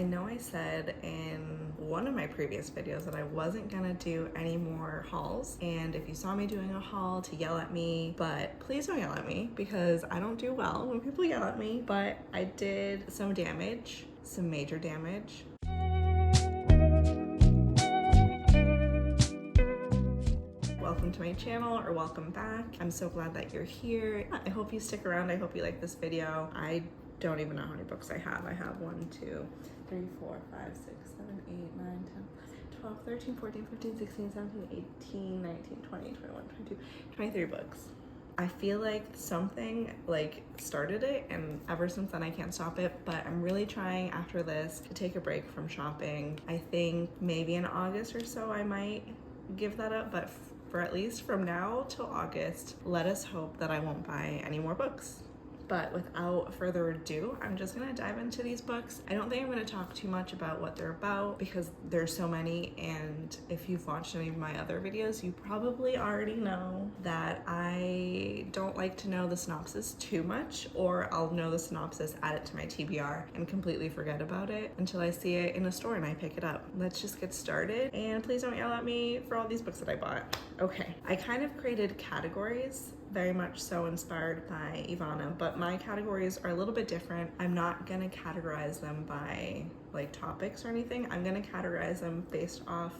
I know I said in one of my previous videos that I wasn't gonna do any more hauls, and if you saw me doing a haul to yell at me, but please don't yell at me because I don't do well when people yell at me. But I did some damage, some major damage. Welcome to my channel, or welcome back. I'm so glad that you're here. I hope you stick around. I hope you like this video. I don't even know how many books I have. I have 1, 2, 3, 4, 5, 6, 7, 8, 9, 10, 12, 13, 14, 15, 16, 17, 18, 19, 20, 21, 22, 23 books. I feel like something like started it, and ever since then I can't stop it, but I'm really trying after this to take a break from shopping. I think maybe in August or so I might give that up, but for at least from now till August, let us hope that I won't buy any more books. But without further ado, I'm just gonna dive into these books. I don't think I'm gonna talk too much about what they're about because there's so many, and if you've watched any of my other videos, you probably already know that I don't like to know the synopsis too much, or I'll know the synopsis, add it to my TBR, and completely forget about it until I see it in a store and I pick it up. Let's just get started, and please don't yell at me for all these books that I bought. Okay, I kind of created categories, very much so inspired by Ivana, but my categories are a little bit different. I'm not gonna categorize them by like topics or anything. I'm gonna categorize them based off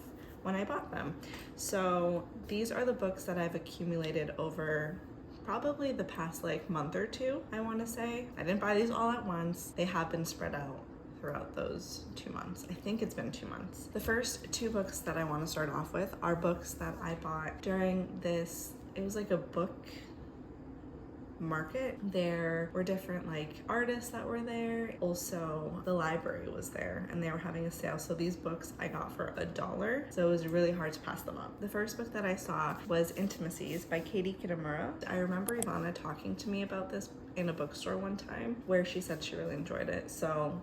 when I bought them. So these are the books that I've accumulated over probably the past like month or two, I wanna say. I didn't buy these all at once. They have been spread out throughout those 2 months. I think it's been 2 months. The first 2 books that I wanna start off with are books that I bought during this, it was like a book market. There were different like artists that were there. Also, the library was there and they were having a sale. So these books I got for $1. So it was really hard to pass them up. The first book that I saw was Intimacies by Kitamura. I remember Ivana talking to me about this in a bookstore one time where she said she really enjoyed it. So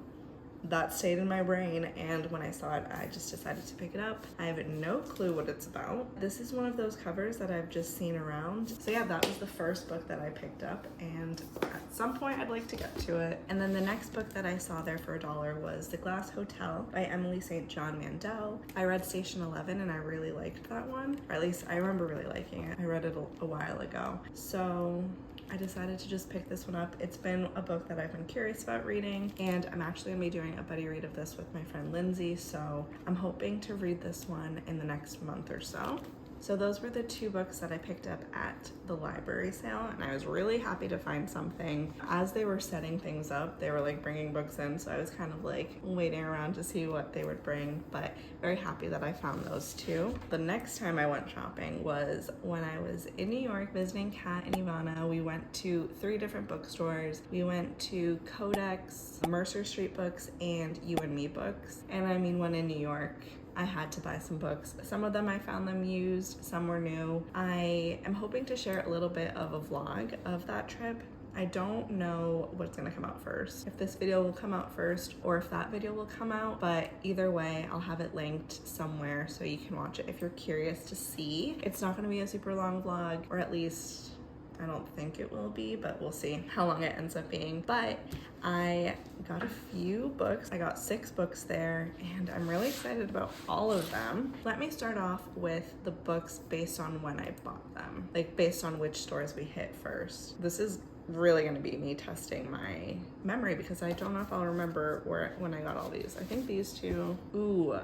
that stayed in my brain, and when I saw it, I just decided to pick it up. I have no clue what it's about. This is one of those covers that I've just seen around. So yeah, that was the first book that I picked up, and at some point I'd like to get to it. And then the next book that I saw there for $1 was The Glass Hotel by Emily St. John Mandel. I read Station 11 and I really liked that one, or at least I remember really liking it. I read it a while ago. So I decided to just pick this one up. It's been a book that I've been curious about reading, and I'm actually gonna be doing a buddy read of this with my friend Lindsay, so I'm hoping to read this one in the next month or so. So those were the 2 books that I picked up at the library sale, and I was really happy to find something. As they were setting things up, they were like bringing books in, so I was kind of like waiting around to see what they would bring, but very happy that I found those 2. The next time I went shopping was when I was in New York visiting Kat and Ivana. We went to 3 different bookstores. We went to Codex, Mercer Street Books, and You and Me Books. And I mean, when in New York, I had to buy some books. Some of them I found them used, some were new. I am hoping to share a little bit of a vlog of that trip. I don't know what's gonna come out first, if this video will come out first or if that video will come out, but either way, I'll have it linked somewhere so you can watch it if you're curious to see. It's not gonna be a super long vlog, or at least I don't think it will be, but we'll see how long it ends up being. But I got a few books. I got 6 books there, and I'm really excited about all of them. Let me start off with the books based on when I bought them, like based on which stores we hit first. This is really gonna be me testing my memory because I don't know if I'll remember when I got all these. I think these 2, ooh.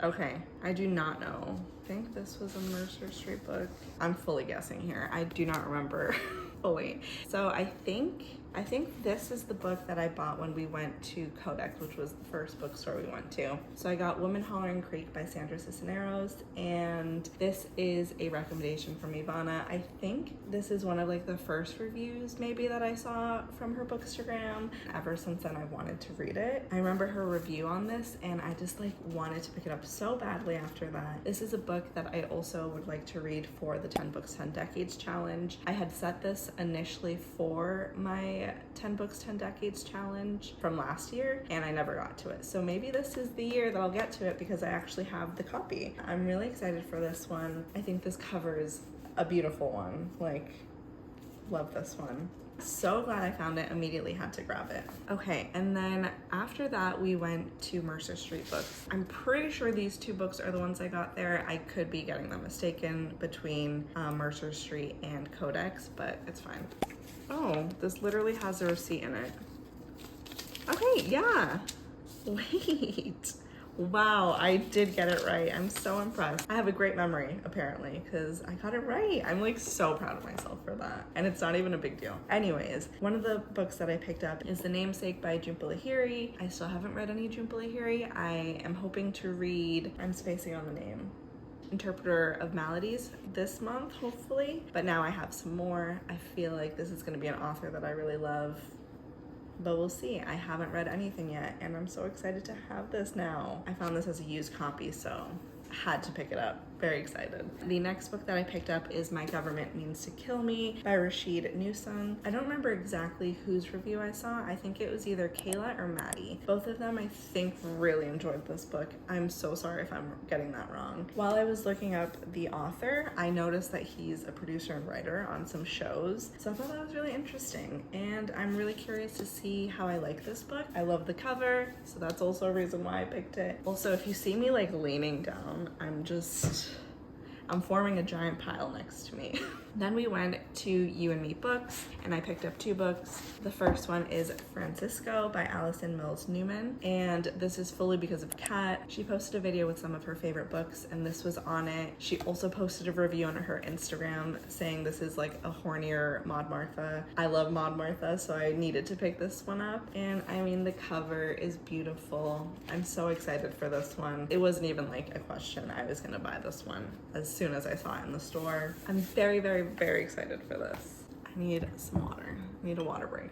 Okay, I do not know. I think this was a Mercer Street book. I'm fully guessing here. I do not remember fully. So I think this is the book that I bought when we went to Codex, which was the first bookstore we went to. So I got Woman Hollering Creek by Sandra Cisneros, and this is a recommendation from Ivana. I think this is one of like the first reviews maybe that I saw from her bookstagram. Ever since then, I wanted to read it. I remember her review on this, and I just like wanted to pick it up so badly after that. This is a book that I also would like to read for the 10 Books, 10 Decades challenge. I had set this initially for my 10 Books, 10 Decades challenge from last year, and I never got to it. So maybe this is the year that I'll get to it because I actually have the copy. I'm really excited for this one. I think this cover is a beautiful one. Like, love this one. So glad I found it, immediately had to grab it. Okay, and then after that we went to Mercer Street Books. I'm pretty sure these two books are the ones I got there. I could be getting them mistaken between Mercer Street and Codex, but it's fine. Oh, this literally has a receipt in it. Okay, yeah. Wait. Wow, I did get it right. I'm so impressed. I have a great memory, apparently, because I got it right. I'm like so proud of myself for that. And it's not even a big deal. Anyways, one of the books that I picked up is The Namesake by Jhumpa Lahiri. I still haven't read any Jhumpa Lahiri. I am hoping to read, I'm spacing on the name, Interpreter of Maladies this month, hopefully. But now I have some more. I feel like this is going to be an author that I really love. But we'll see. I haven't read anything yet, and I'm so excited to have this now. I found this as a used copy, so I had to pick it up. Very excited. The next book that I picked up is My Government Means to Kill Me by Rasheed Newson. I don't remember exactly whose review I saw. I think it was either Kayla or Maddie. Both of them, I think, really enjoyed this book. I'm so sorry if I'm getting that wrong. While I was looking up the author, I noticed that he's a producer and writer on some shows. So I thought that was really interesting. And I'm really curious to see how I like this book. I love the cover, so that's also a reason why I picked it. Also, if you see me like leaning down, I'm forming a giant pile next to me. Then we went to You and Me Books, and I picked up two books. The first one is Francisco by Alison Mills Newman, and this is fully because of Kat. She posted a video with some of her favorite books, and this was on it. She also posted a review on her Instagram saying this is like a hornier Maud Martha. I love Maud Martha, so I needed to pick this one up. And I mean, the cover is beautiful. I'm so excited for this one. It wasn't even like a question. I was gonna buy this one as soon as I saw it in the store. I'm very, very, very excited for this. I need some water. I need a water break.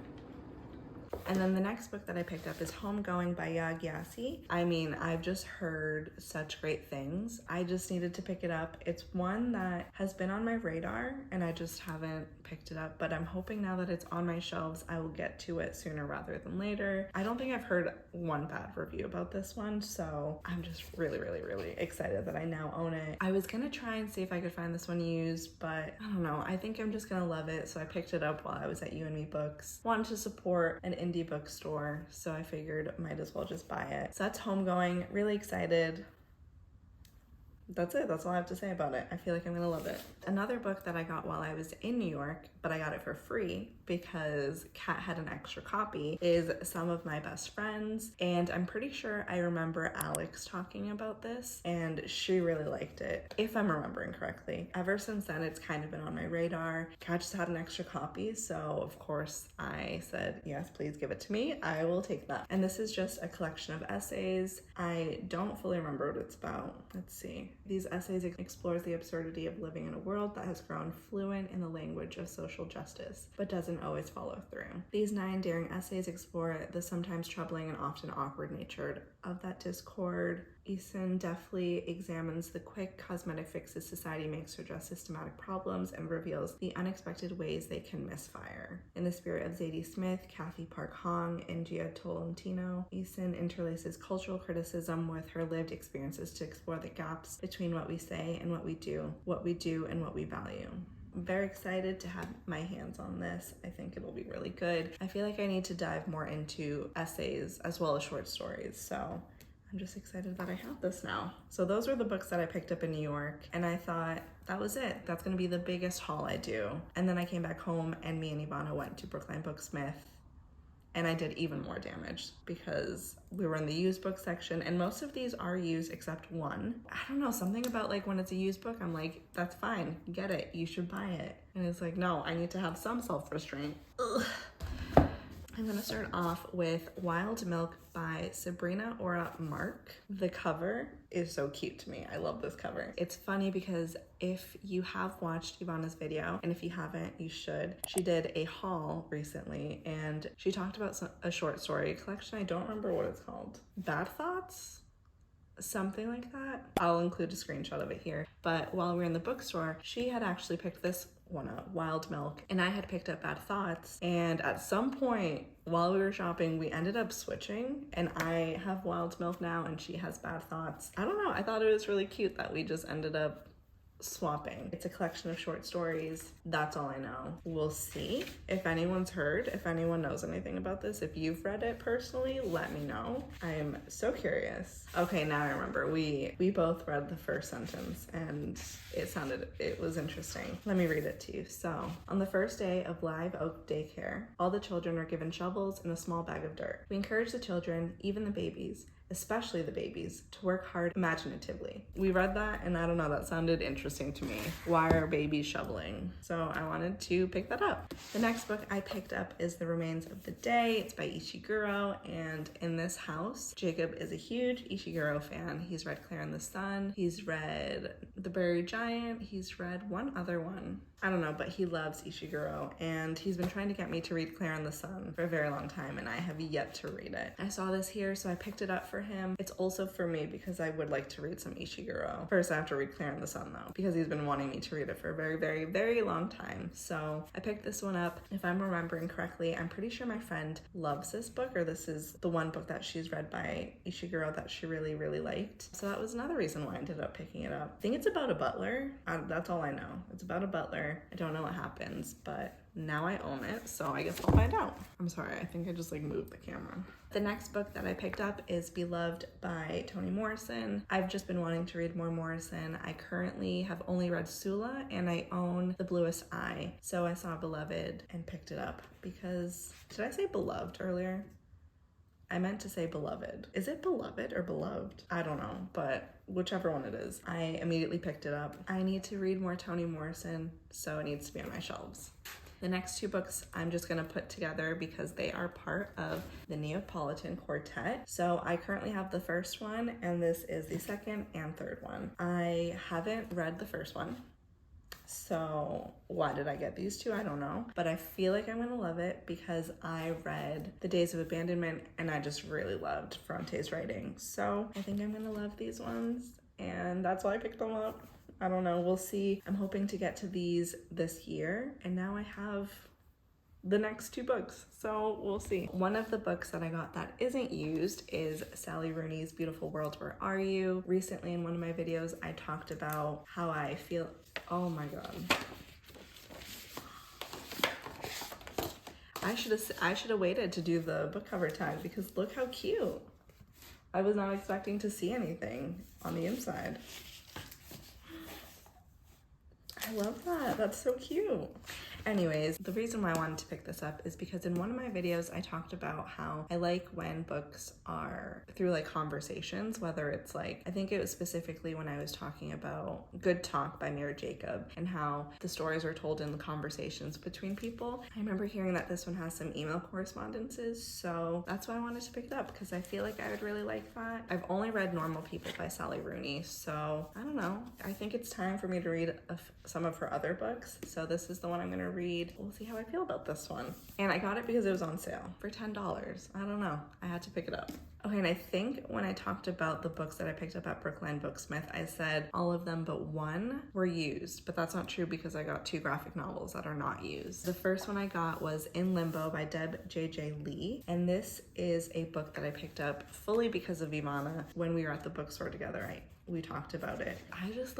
And then the next book that I picked up is Homegoing by Gyasi. I mean, I've just heard such great things. I just needed to pick it up. It's one that has been on my radar and I just haven't picked it up, but I'm hoping now that it's on my shelves, I will get to it sooner rather than later. I don't think I've heard one bad review about this one, so I'm just really, really, really excited that I now own it. I was gonna try and see if I could find this one used, but I don't know. I think I'm just gonna love it, so I picked it up while I was at You and Me Books. Wanted to support an indie bookstore, so I figured might as well just buy it. So that's Homegoing. Really excited. That's it. That's all I have to say about it. I feel like I'm gonna love it. Another book that I got while I was in New York, but I got it for free because Kat had an extra copy, is Some of My Best Friends. And I'm pretty sure I remember Alex talking about this and she really liked it, if I'm remembering correctly. Ever since then, it's kind of been on my radar. Kat just had an extra copy, so of course I said, yes, please give it to me. I will take that. And this is just a collection of essays. I don't fully remember what it's about. Let's see. These essays explores the absurdity of living in a world that has grown fluent in the language of social justice, but doesn't always follow through. These 9 daring essays explore the sometimes troubling and often awkward nature of that discord. Isen deftly examines the quick cosmetic fixes society makes to address systematic problems and reveals the unexpected ways they can misfire. In the spirit of Zadie Smith, Kathy Park Hong, and Gia Tolentino, Isen interlaces cultural criticism with her lived experiences to explore the gaps between what we say and what we do and what we value. I'm very excited to have my hands on this. I think it'll be really good. I feel like I need to dive more into essays as well as short stories, so I'm just excited that I have this now. So those were the books that I picked up in New York, and I thought that was it. That's gonna be the biggest haul I do. And then I came back home and me and Ivana went to Brookline Booksmith, and I did even more damage because we were in the used book section, and most of these are used except one. I don't know, something about like when it's a used book, I'm like, that's fine, get it, you should buy it. And it's like, no, I need to have some self-restraint. Ugh. I'm gonna start off with Wild Milk by Sabrina Orah Mark. The cover is so cute to me. I love this cover. It's funny because if you have watched Ivana's video, and if you haven't, you should. She did a haul recently and she talked about a short story collection. I don't remember what it's called. Bad Thoughts? Something like that. I'll include a screenshot of it here. But while we were in the bookstore, she had actually picked this one up, Wild Milk, and I had picked up Bad Thoughts. And at some point while we were shopping, we ended up switching, and I have Wild Milk now and she has Bad Thoughts. I don't know, I thought it was really cute that we just ended up swapping. It's a collection of short stories. That's all I know. We'll see if anyone's heard, if anyone knows anything about this. If you've read it personally, let me know. I am so curious. Okay, now I remember. We both read the first sentence and it was interesting. Let me read it to you. So, on the first day of Live Oak Daycare, all the children are given shovels and a small bag of dirt. We encourage the children, even the babies, especially the babies, to work hard imaginatively. We read that and I don't know, that sounded interesting to me. Why are babies shoveling? So I wanted to pick that up. The next book I picked up is The Remains of the Day. It's by Ishiguro, and in this house, Jacob is a huge Ishiguro fan. He's read Claire and the Sun, he's read The Buried Giant, he's read one other one. I don't know, but he loves Ishiguro, and he's been trying to get me to read Claire and the Sun for a very long time, and I have yet to read it. I saw this here, so I picked it up for him. It's also for me because I would like to read some Ishiguro. First, I have to read Claire and the Sun, though, because he's been wanting me to read it for a very, very, very long time. So I picked this one up. If I'm remembering correctly, I'm pretty sure my friend loves this book, or this is the one book that she's read by Ishiguro that she really, really liked. So that was another reason why I ended up picking it up. I think it's about a butler. That's all I know. It's about a butler. I don't know what happens, but now I own it, so I guess I'll find out. I'm sorry, I think I just moved the camera. The next book that I picked up is Beloved by Toni Morrison. I've just been wanting to read more Morrison. I currently have only read Sula, and I own The Bluest Eye. So I saw Beloved and picked it up because, did I say beloved earlier? I meant to say beloved. Is it beloved or beloved? I don't know, but whichever one it is, I immediately picked it up. I need to read more Toni Morrison, so it needs to be on my shelves. The next two books I'm just gonna put together because they are part of the Neapolitan Quartet. So I currently have the first one, and this is the second and third one. I haven't read the first one, so why did I get these two? I don't know, but I feel like I'm gonna love it because I read The Days of Abandonment and I just really loved Ferrante's writing. So I think I'm gonna love these ones, and that's why I picked them up. I don't know, we'll see. I'm hoping to get to these this year, and now I have the next two books, so we'll see. One of the books that I got that isn't used is Sally Rooney's Beautiful World, Where Are You? Recently in one of my videos, I talked about how I feel. Oh my god. I should have waited to do the book cover tag because look how cute. I was not expecting to see anything on the inside. I love that. That's so cute. Anyways, the reason why I wanted to pick this up is because in one of my videos, I talked about how I like when books are through conversations, whether it's I think it was specifically when I was talking about Good Talk by Mira Jacob and how the stories are told in the conversations between people. I remember hearing that this one has some email correspondences, so that's why I wanted to pick it up because I feel like I would really like that. I've only read Normal People by Sally Rooney, so I don't know. I think it's time for me to read some of her other books, so this is the one I'm gonna read. We'll see how I feel about this one. And I got it because it was on sale for $10. I don't know. I had to pick it up. Okay, and I think when I talked about the books that I picked up at Brookline Booksmith, I said all of them but one were used, but that's not true because I got two graphic novels that are not used. The first one I got was In Limbo by Deb J.J. Lee, and this is a book that I picked up fully because of Ivana. When we were at the bookstore together, we talked about it. I just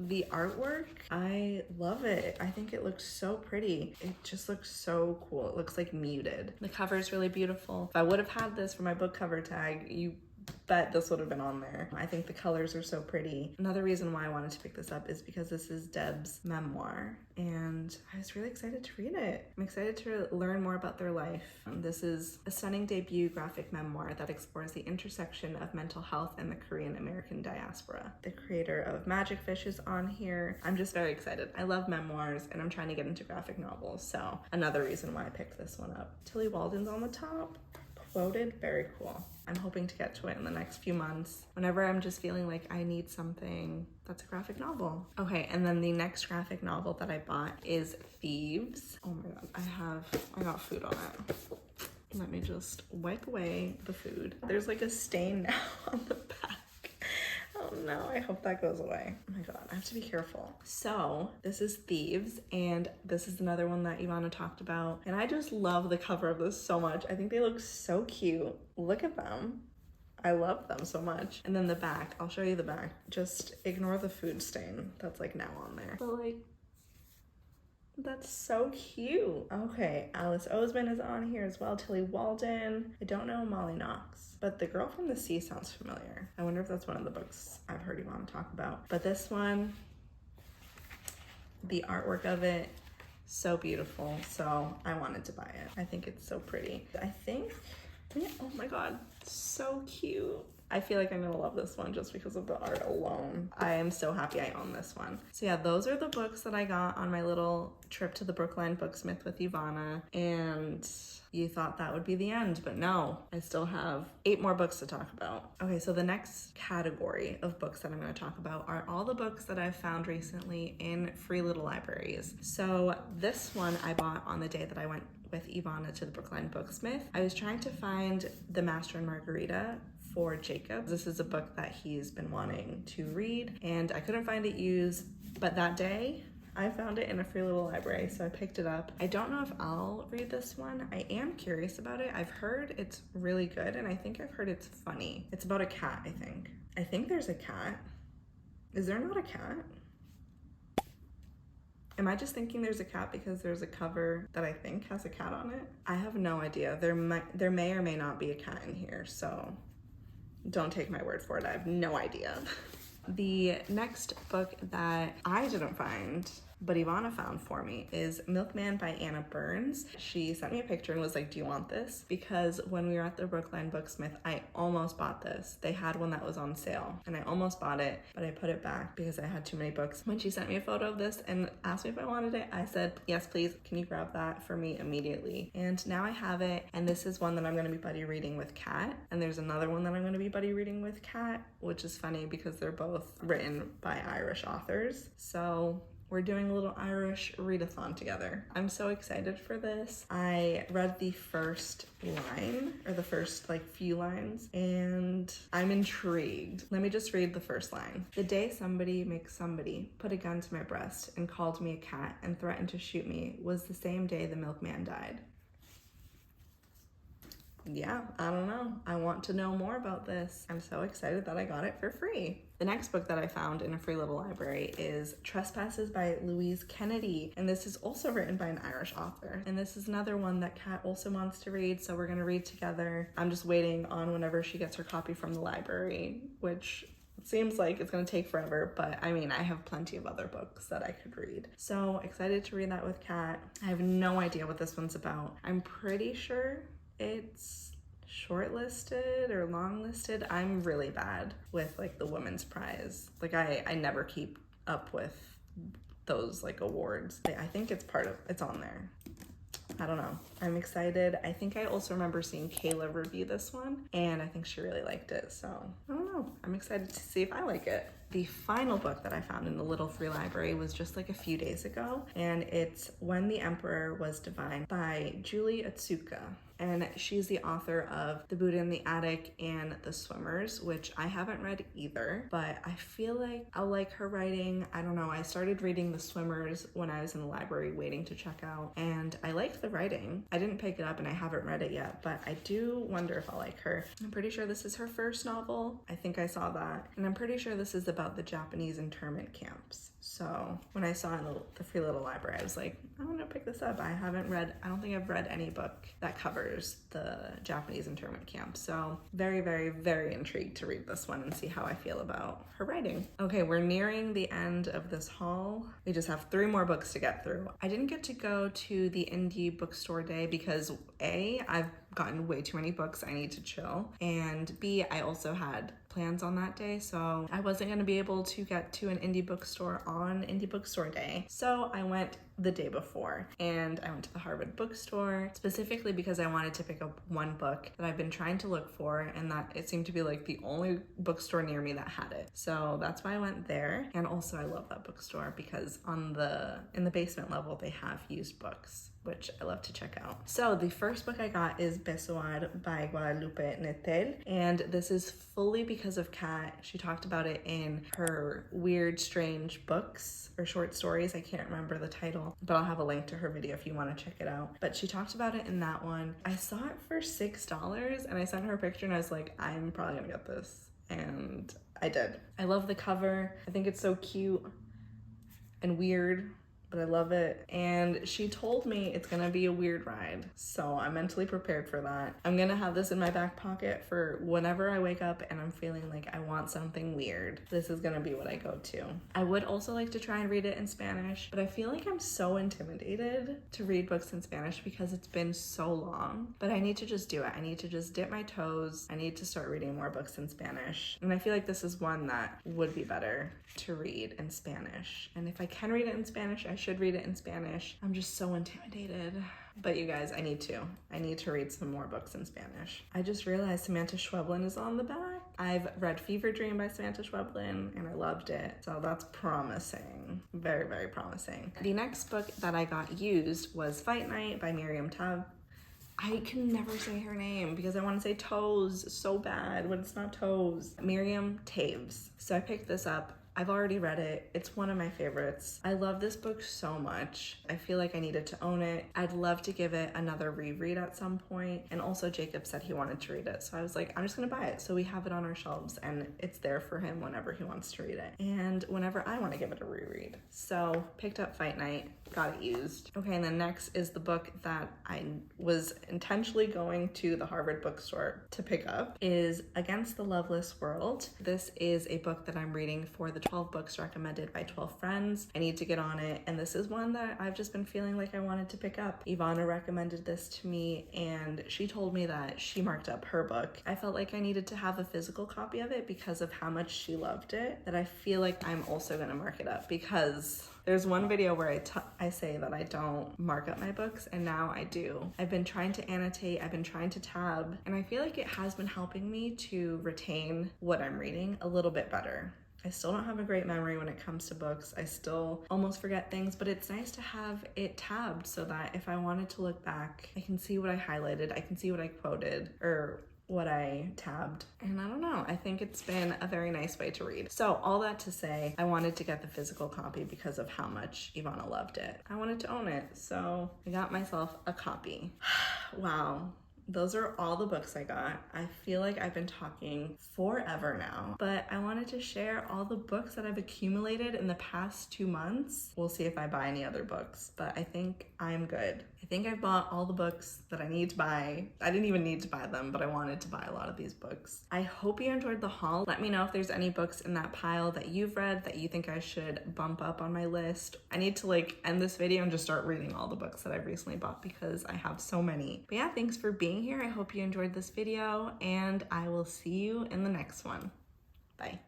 the artwork. I love it. I think it looks so pretty. It just looks so cool. It looks muted. The cover is really beautiful. If I would have had this for my book cover tag, you bet this would have been on there. I think the colors are so pretty. Another reason why I wanted to pick this up is because this is Deb's memoir, and I was really excited to read it. I'm excited to learn more about their life. This is a stunning debut graphic memoir that explores the intersection of mental health and the Korean American diaspora. The creator of Magic Fish is on here. I'm just very excited. I love memoirs, and I'm trying to get into graphic novels, so another reason why I picked this one up. Tilly Walden's on the top. Quoted, very cool. I'm hoping to get to it in the next few months. Whenever I'm just feeling like I need something that's a graphic novel. Okay, and then the next graphic novel that I bought is Thieves. Oh my god, I got food on it. Let me just wipe away the food. There's a stain now on the back. Oh no, I hope that goes away. Oh my god, I have to be careful. So this is Thieves, and this is another one that Ivana talked about, and I just love the cover of this so much. I think they look so cute. Look at them. I love them so much. And then the back, I'll show you the back. Just ignore the food stain that's like now on there. But like, that's so cute. Okay, Alice Oseman is on here as well. Tilly Walden. I don't know Molly Knox, but The Girl from the Sea sounds familiar. I wonder if that's one of the books I've heard you want to talk about. But this one, the artwork of it, so beautiful. So I wanted to buy it. I think it's so pretty. I think, oh my God, so cute. I feel like I'm gonna love this one just because of the art alone. I am so happy I own this one. So yeah, those are the books that I got on my little trip to the Brookline Booksmith with Ivana. And you thought that would be the end, but no, I still have 8 more books to talk about. Okay, so the next category of books that I'm gonna talk about are all the books that I've found recently in free little libraries. So this one I bought on the day that I went with Ivana to the Brookline Booksmith. I was trying to find The Master and Margarita for Jacob. This is a book that he's been wanting to read and I couldn't find it used, but that day I found it in a free little library, so I picked it up. I don't know if I'll read this one. I am curious about it. I've heard it's really good and I think I've heard it's funny. It's about a cat, I think. I think there's a cat. Is there not a cat? Am I just thinking there's a cat because there's a cover that I think has a cat on it? I have no idea. There may or may not be a cat in here, so don't take my word for it. I have no idea. The next book that I didn't find, but Ivana found for me, is Milkman by Anna Burns. She sent me a picture and was like, do you want this? Because when we were at the Brookline Booksmith, I almost bought this. They had one that was on sale and I almost bought it, but I put it back because I had too many books. When she sent me a photo of this and asked me if I wanted it, I said, yes, please. Can you grab that for me immediately? And now I have it. And this is one that I'm going to be buddy reading with Kat. And there's another one that I'm going to be buddy reading with Kat, which is funny because they're both written by Irish authors. So we're doing a little Irish readathon together. I'm so excited for this. I read the first line, or the first few lines, and I'm intrigued. Let me just read the first line. The day somebody makes somebody put a gun to my breast and called me a cat and threatened to shoot me was the same day the milkman died. Yeah, I don't know. I want to know more about this. I'm so excited that I got it for free. The next book that I found in a free little library is Trespasses by Louise Kennedy. And this is also written by an Irish author. And this is another one that Kat also wants to read, so we're gonna read together. I'm just waiting on whenever she gets her copy from the library, which seems like it's gonna take forever, but I mean, I have plenty of other books that I could read. So excited to read that with Kat. I have no idea what this one's about. I'm pretty sure it's shortlisted or longlisted. I'm really bad with the women's prize. I never keep up with those awards. I think it's on there. I don't know. I'm excited. I think I also remember seeing Kayla review this one and I think she really liked it. So I don't know. I'm excited to see if I like it. The final book that I found in the little free library was just a few days ago, and it's When the Emperor Was Divine by Julie Otsuka. And she's the author of The Buddha in the Attic and The Swimmers, which I haven't read either, but I feel like I'll like her writing. I don't know. I started reading The Swimmers when I was in the library waiting to check out, and I liked the writing. I didn't pick it up and I haven't read it yet, but I do wonder if I'll like her. I'm pretty sure this is her first novel. I think I saw that. And I'm pretty sure this is about the Japanese internment camps. So when I saw it in the free little library, I was like, I'm gonna pick this up. I don't think I've read any book that covers the Japanese internment camp. So very, very, very intrigued to read this one and see how I feel about her writing. Okay, we're nearing the end of this haul. We just have 3 more books to get through. I didn't get to go to the indie bookstore day because A, I've gotten way too many books. I need to chill. And B, I also had plans on that day, so I wasn't going to be able to get to an indie bookstore on indie bookstore day. So I went the day before and I went to the Harvard bookstore specifically because I wanted to pick up one book that I've been trying to look for, and that it seemed to be the only bookstore near me that had it. So that's why I went there. And also I love that bookstore because in the basement level they have used books. which I love to check out. So the first book I got is Besoar by Guadalupe Nettel, and this is fully because of Kat. She talked about it in her Weird Strange Books or short stories. I can't remember the title, but I'll have a link to her video if you want to check it out. But she talked about it in that one. I saw it for $6 and I sent her a picture and I was like, I'm probably gonna get this. And I did. I love the cover. I think it's so cute and weird, but I love it. And she told me it's gonna be a weird ride, so I'm mentally prepared for that. I'm gonna have this in my back pocket for whenever I wake up and I'm feeling like I want something weird. This is gonna be what I go to. I would also like to try and read it in Spanish, but I feel like I'm so intimidated to read books in Spanish because it's been so long. But I need to just do it. I need to just dip my toes. I need to start reading more books in Spanish. And I feel like this is one that would be better to read in Spanish. And if I can read it in Spanish, I should read it in Spanish. I'm just so intimidated. But you guys, I need to read some more books in Spanish. I just realized Samantha Schweblin is on the back. I've read Fever Dream by Samantha Schweblin and I loved it. So that's promising. Very, very promising. The next book that I got used was Fight Night by Miriam Tab. I can never say her name because I want to say Toes so bad when it's not Toes. Miriam Taves. So I picked this up. I've already read it. It's one of my favorites. I love this book so much. I feel like I needed to own it. I'd love to give it another reread at some point. And also Jacob said he wanted to read it. So I was like, I'm just gonna buy it. So we have it on our shelves and it's there for him whenever he wants to read it. And whenever I want to give it a reread. So picked up Fight Night, got it used. Okay, and then next is the book that I was intentionally going to the Harvard bookstore to pick up, is Against the Loveless World. This is a book that I'm reading for the 12 books recommended by 12 friends. I need to get on it, and this is one that I've just been feeling like I wanted to pick up. Ivana recommended this to me, and she told me that she marked up her book. I felt like I needed to have a physical copy of it because of how much she loved it, that I feel like I'm also gonna mark it up, because there's one video where I say that I don't mark up my books, and now I do. I've been trying to annotate, I've been trying to tab, and I feel like it has been helping me to retain what I'm reading a little bit better. I still don't have a great memory when it comes to books. I still almost forget things, but it's nice to have it tabbed so that if I wanted to look back, I can see what I highlighted, I can see what I quoted, or what I tabbed. And I don't know, I think it's been a very nice way to read. So all that to say, I wanted to get the physical copy because of how much Ivana loved it. I wanted to own it, so I got myself a copy. Wow. Those are all the books I got. I feel like I've been talking forever now, but I wanted to share all the books that I've accumulated in the past 2 months. We'll see if I buy any other books, but I think I'm good. I think I bought all the books that I need to buy. I didn't even need to buy them, but I wanted to buy a lot of these books. I hope you enjoyed the haul. Let me know if there's any books in that pile that you've read that you think I should bump up on my list. I need to end this video and just start reading all the books that I've recently bought because I have so many. But yeah, thanks for being here. I hope you enjoyed this video and I will see you in the next one. Bye.